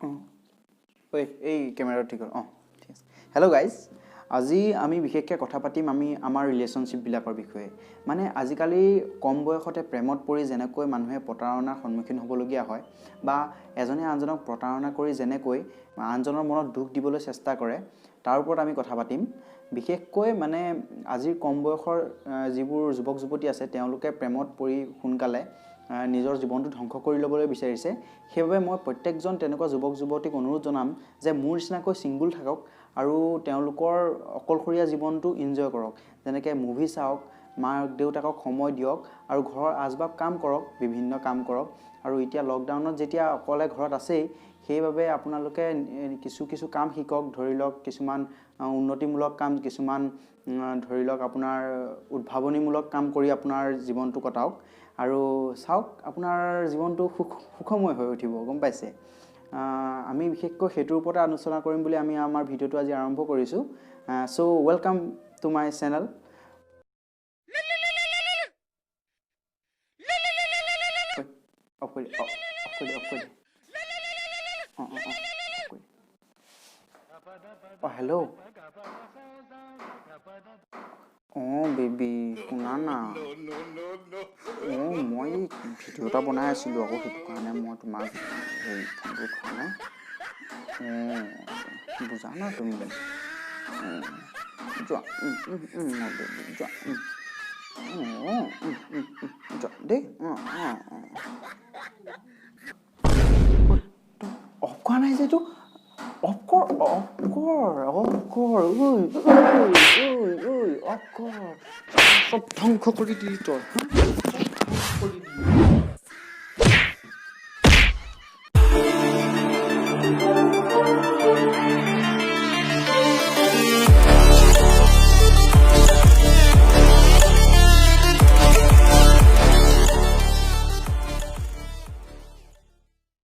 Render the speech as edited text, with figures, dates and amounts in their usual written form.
অঁ ঐ এই কেমেৰাটো ঠিক হ'ল। অঁ ঠিক আছে। হেল্ল' গাইজ, আজি আমি বিশেষকৈ কথা পাতিম আমাৰ ৰিলেশ্যনশ্বিপবিলাকৰ বিষয়ে। মানে আজিকালি কম বয়সতে প্ৰেমত পৰি যেনেকৈ মানুহে প্ৰতাৰণাৰ সন্মুখীন হ'বলগীয়া হয়, বা এজনে আনজনক প্ৰতাৰণা কৰি যেনেকৈ আনজনৰ মনত দুখ দিবলৈ চেষ্টা কৰে, তাৰ ওপৰত আমি কথা পাতিম। বিশেষকৈ মানে আজিৰ কম বয়সৰ যিবোৰ যুৱক যুৱতী আছে, তেওঁলোকে প্ৰেমত পৰি সোনকালে নিজৰ জীৱনটো ধ্বংস কৰি ল'বলৈ বিচাৰিছে। সেইবাবে মই প্ৰত্যেকজন তেনেকুৱা যুৱক যুৱতীক অনুৰোধ জনাম যে মোৰ নিচিনাকৈ ছিংগুল থাকক আৰু তেওঁলোকৰ অকলশৰীয়া জীৱনটো ইনজয় কৰক। যেনেকৈ মুভি চাওক, মাক দেউতাকক সময় দিয়ক আৰু ঘৰৰ আচবাব কাম কৰক, বিভিন্ন কাম কৰক। আৰু এতিয়া লকডাউনত যেতিয়া অকলে ঘৰত আছেই, সেইবাবে আপোনালোকে কিছু কাম শিকক। ধৰি লওক কিছুমান উন্নতিমূলক কাম, কিছুমান ধৰি লওক আপোনাৰ উদ্ভাৱনীমূলক কাম কৰি আপোনাৰ জীৱনটো কটাওক আৰু চাওক আপোনাৰ জীৱনটো সুখময় হৈ উঠিব, গম পাইছে। আমি বিশেষকৈ সেইটোৰ ওপৰতে আলোচনা কৰিম বুলি আমি আমাৰ ভিডিঅ'টো আজি আৰম্ভ কৰিছোঁ। চ' ৱেলকাম টু মাই চেনেল। অঁ হেল্ল'। অঁ বেবী শুনা না। অঁ মই ভিডিঅ' এটা বনাই আছিলোঁ আকৌ, সেইটো কাৰণে মই তোমাক হেৰি ফোনটো উঠোৱা নাই। অঁ বুজা না তুমি। যোৱা বেবী যোৱা। যোৱা দেই। অফ কৰা নাই যে এইটো। অফ কৰ। অফ কৰ। চব ধ্বংস কৰি দিলি তই।